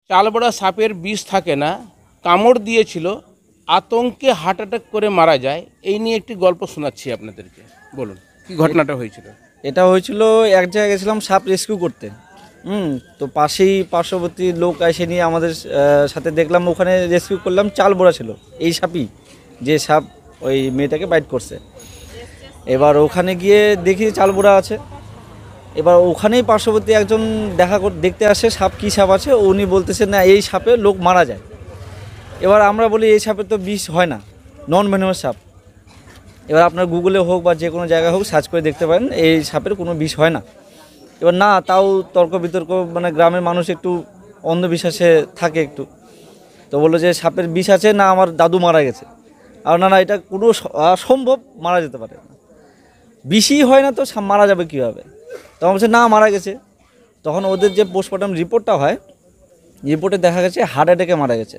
চালবড়া সাপের বিষ থাকে না, কামড় দিয়েছিল, আতঙ্কে হার্ট অ্যাটাক করে মারা যায়। এই নিয়ে একটি গল্প শোনাচ্ছি আপনাদেরকে, বলুন কি ঘটনাটা হয়েছিল। এটা হয়েছিল, এক জায়গায় গেছিলাম সাপ রেস্কিউ করতে। তো পার্শ্ববর্তী লোক এসে নিয়ে আমাদের সাথে দেখলাম ওখানে রেস্কিউ করলাম, চাল বোড়া ছিল এই সাপই, যে সাপ ওই মেয়েটাকে বাইট করছে। এবার ওখানে গিয়ে দেখি চাল বোড়া আছে। এবার ওখানেই পার্শ্ববর্তী একজন দেখতে আসে সাপ, কী সাপ আছে, উনি বলতেছে না এই সাপে লোক মারা যায়। এবার আমরা বলি এই সাপের তো বিষ হয় না, নন ভেনোমাস সাপ। এবার আপনার গুগলে হোক বা যে কোনো জায়গায় হোক সার্চ করে দেখতে পারেন এই সাপের কোনো বিষ হয় না। এবার না, তাও তর্ক বিতর্ক, মানে গ্রামের মানুষ একটু অন্ধবিশ্বাসে থাকে একটু। তো বললো যে সাপের বিষ আছে না, আমার দাদু মারা গেছে। আর না না, এটা কোনো অসম্ভব, মারা যেতে পারে না, বিষই হয় না তো সাপ মারা যাবে কীভাবে। তখন বলছে না মারা গেছে। তখন ওদের যে পোস্টমর্টম রিপোর্টটা হয়, রিপোর্টে দেখা গেছে হার্ট অ্যাটাকে মারা গেছে।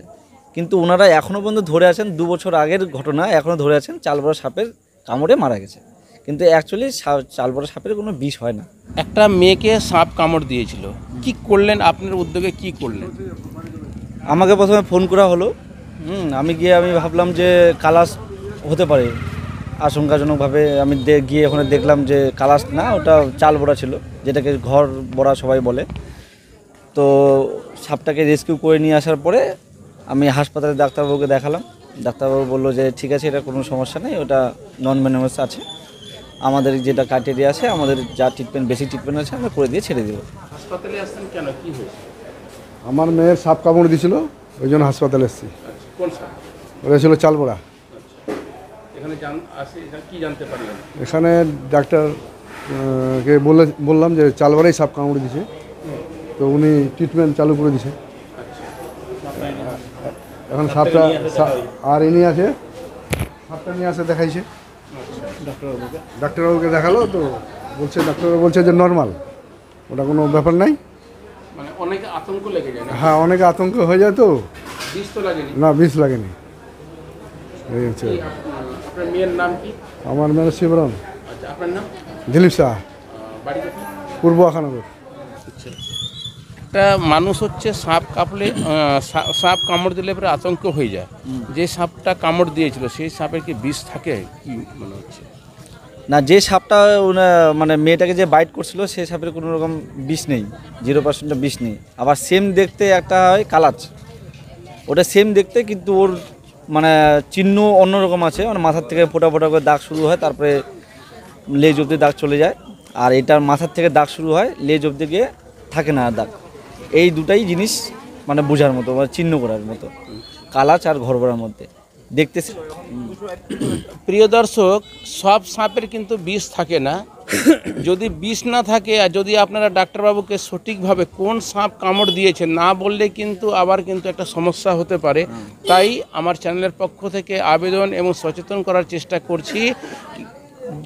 কিন্তু ওনারা এখনও পর্যন্ত ধরে আছেন, 2 বছর আগের ঘটনা, এখনও ধরে আছেন চালবড়া সাপের কামড়ে মারা গেছে। কিন্তু অ্যাকচুয়ালি চালবড়া সাপের কোনো বিষ হয় না। একটা মেয়েকে সাপ কামড় দিয়েছিল, কি করলেন আপনার উদ্যোগে, কি করলেন? আমাকে প্রথমে ফোন করা হলো। আমি ভাবলাম যে কালাস হতে পারে, আশঙ্কাজনকভাবে আমি গিয়ে ওখানে দেখলাম যে কালাস না, ওটা চাল বড়া ছিল, যেটাকে ঘর বড়া সবাই বলে। তো সাপটাকে রেস্কিউ করে নিয়ে আসার পরে আমি হাসপাতালে ডাক্তারবাবুকে দেখালাম। ডাক্তারবাবু বললো যে ঠিক আছে, এটা কোনো সমস্যা নেই, ওটা নন ভেনোমাস আছে, আমাদের যেটা ক্রাইটেরিয়া আছে, আমাদের যা ট্রিটমেন্ট, বেশি ট্রিটমেন্ট আছে আমরা করে দিয়ে ছেড়ে দেবো। হাসপাতালে আসছেন কেন, কি হয়েছে? আমার মেয়ের সাপ কামড় দিয়েছিল, ওই জন্য হাসপাতালে এসেছি। কোন সাপ? ওটা ছিল চালবড়া। এখানে কি জানতে পারলেন? এখানে ডাক্তার কে বললাম যে চালবড়াই সাপ কামড় দিয়েছে, তো উনি ট্রিটমেন্ট চালু করে দিয়েছে। এখন সাপটা আর ইনি আছে, সাপটা নিয়ে আসে দেখাইছে ডাক্তারবাবুকে দেখালো, তো ডাক্তারবাবু বলছে যে নর্মাল, ওটা কোনো ব্যাপার নাই। মানে অনেকে আতঙ্ক লেগে যায়। হ্যাঁ, অনেকে আতঙ্ক হয়ে যায়, তো বিষ তো লাগেনি? না, বিষ লাগেনি। এই হচ্ছে। আপনার মেয়ের নাম কি? আমার মেয়ের শিবরাম। আচ্ছা, আপনার নাম? দিলীপ শাহ, বাড়ি কোথায়? পূর্ব আখানগর। একটা মানুষ হচ্ছে সাপ কামড়ে, সাপ কামড় দিলে পরে আতঙ্ক হয়ে যায়। যে সাপটা কামড় দিয়েছিল সেই সাপের কি বিষ থাকে, কি মনে হচ্ছে? না, যে সাপটা মানে মেয়েটাকে যে বাইট করছিল সেই সাপের কোনো রকম বিষ নেই, 0% বিষ নেই। আবার সেম দেখতে একটা হয় কালাচ, ওটা সেম দেখতে, কিন্তু ওর মানে চিহ্ন অন্যরকম আছে, মানে মাথার থেকে ফোটা ফোটা করে দাগ শুরু হয়, তারপরে লেজ অবধি দাগ চলে যায়। আর এটার মাথার থেকে দাগ শুরু হয়, লেজ অবধি গিয়ে থাকে না দাগ। এই দুটাই জিনিস মানে বোঝার মতো, মানে চিহ্ন করার মতো, কালাচ আর ঘরবড়ার মধ্যে দেখতেছি। প্রিয় দর্শক, সব সাপের কিন্তু বিষ থাকে না। যদি বিষ না থাকে, আর যদি আপনারা ডাক্তারবাবুকে সঠিকভাবে কোন সাপ কামড় দিয়েছে না বললে কিন্তু আবার কিন্তু একটা সমস্যা হতে পারে। তাই আমার চ্যানেলের পক্ষ থেকে আবেদন এবং সচেতন করার চেষ্টা করছি,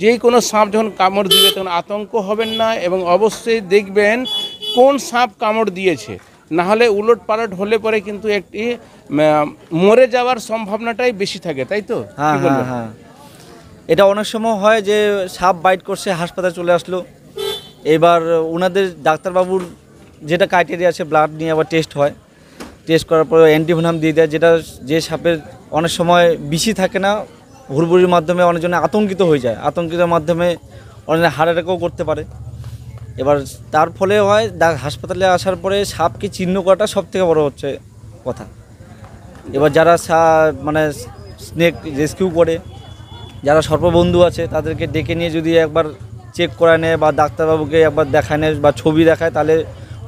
যে কোনো সাপ যখন কামড় দিবে তখন আতঙ্ক হবেন না, এবং অবশ্যই দেখবেন কোন সাপ কামড় দিয়েছে। না হলে উলট পালট হলে পরে কিন্তু একটি মরে যাওয়ার সম্ভাবনাটাই বেশি থাকে, তাই তো? হ্যাঁ হ্যাঁ হ্যাঁ, এটা অনেক সময় হয় যে সাপ বাইট করছে, হাসপাতালে চলে আসলো। এবার ওনাদের ডাক্তারবাবুর যেটা ক্রাইটেরিয়া আছে, ব্লাড নিয়ে আবার টেস্ট হয়, টেস্ট করার পরে অ্যান্টিভেনাম দিয়ে দেয়, যেটা যে সাপের অনেক সময় বিষই থাকে না, হুড়বুড়ির মাধ্যমে অনেকজনে আতঙ্কিত হয়ে যায়, আতঙ্কিতের মাধ্যমে অনেক হার্ট অ্যাটাকও করতে পারে। এবার তার ফলে হয় হাসপাতালে আসার পরে সাপকে চিহ্ন করাটা সবথেকে বড় হচ্ছে কথা। এবার যারা মানে স্নেক রেস্কিউ করে, যারা সর্পবন্ধু আছে, তাদেরকে ডেকে নিয়ে যদি একবার চেক করা নেয় বা ডাক্তারবাবুকে একবার দেখায় নেয় বা ছবি দেখায়, তাহলে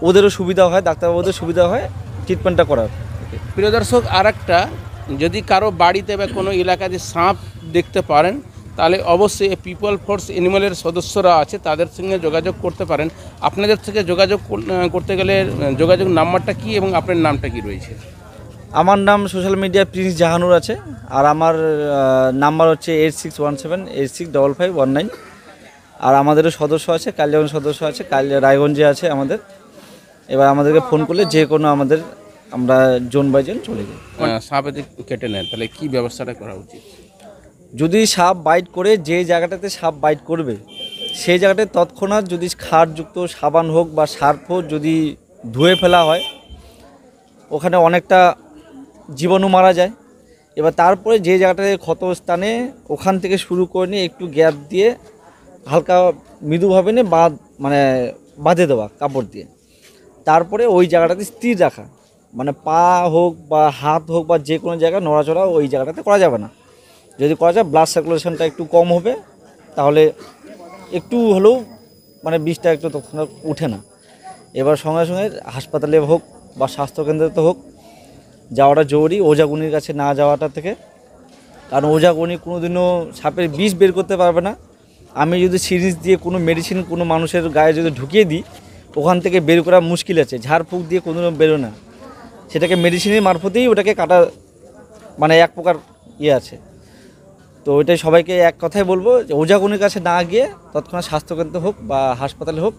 ওদেরও সুবিধা হয়, ডাক্তারবাবুদের সুবিধা হয় ট্রিটমেন্টটা করার। প্রিয় দর্শক, আর একটা, যদি কারো বাড়িতে বা কোনো এলাকাতে সাপ দেখতে পারেন, তাহলে অবশ্যই পিপল ফোর্স অ্যানিমালের সদস্যরা আছে, তাদের সঙ্গে যোগাযোগ করতে পারেন। আপনাদের থেকে যোগাযোগ করতে গেলে যোগাযোগ নাম্বারটা কি এবং আপনার নামটা কি রয়েছে? আমার নাম সোশ্যাল মিডিয়ায় প্রিন্স জাহানুর আছে, আর আমার নাম্বার হচ্ছে 8617865519। আর আমাদেরও সদস্য আছে, কালিয়াগঞ্জ সদস্য আছে, রায়গঞ্জে আছে আমাদের। এবার আমাদেরকে ফোন করলে যে কোনো আমরা জোন বাই জোন চলে যাই। সাপ যদি কেটে নেয় তাহলে কি ব্যবস্থাটা করা উচিত? যদি সাপ বাইট করে, যে জায়গাটাতে সাপ বাইট করবে সেই জায়গাটায় তৎক্ষণাৎ যদি ক্ষারযুক্ত সাবান হোক বা সার্ফ হোক যদি ধুয়ে ফেলা হয়, ওখানে অনেকটা জীবাণু মারা যায়। এবার তারপরে যে জায়গাটায় ক্ষত স্থানে ওখান থেকে শুরু করে নিয়ে একটু গ্যাপ দিয়ে হালকা মৃদুভাবে নিয়ে মানে বাঁধে দেওয়া কাপড় দিয়ে, তারপরে ওই জায়গাটাতে স্থির রাখা, মানে পা হোক বা হাত হোক বা যে কোনো জায়গায় নড়াচড়া ওই জায়গাটাতে করা যাবে না। যদি করা যায় ব্লাড সার্কুলেশনটা একটু কম হবে, তাহলে একটু হলেও মানে বিষটা একটু তখন উঠে না। এবার সঙ্গে সঙ্গে হাসপাতালে হোক বা স্বাস্থ্যকেন্দ্রেতে হোক যাওয়াটা জরুরি, ওঝাগুনির কাছে না যাওয়াটা থেকে। কারণ ওঝাগুনি কোনো দিনও সাপের বিষ বের করতে পারবে না। আমি যদি সিরিঞ্জ দিয়ে কোনো মেডিসিন কোনো মানুষের গায়ে যদি ঢুকিয়ে দিই, ওখান থেকে বের করা মুশকিল আছে, ঝাড়ফুঁক দিয়ে কোনো দিনও বেরো না। সেটাকে মেডিসিনের মারফতেই ওটাকে কাটা, মানে এক প্রকার আছে। তো ওইটাই সবাইকে এক কথাই বলবো যে ওঝাগুনির কাছে না গিয়ে তৎক্ষণাৎ স্বাস্থ্যকেন্দ্র হোক বা হাসপাতালে হোক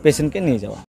পেশেন্টকে নিয়ে যাওয়া।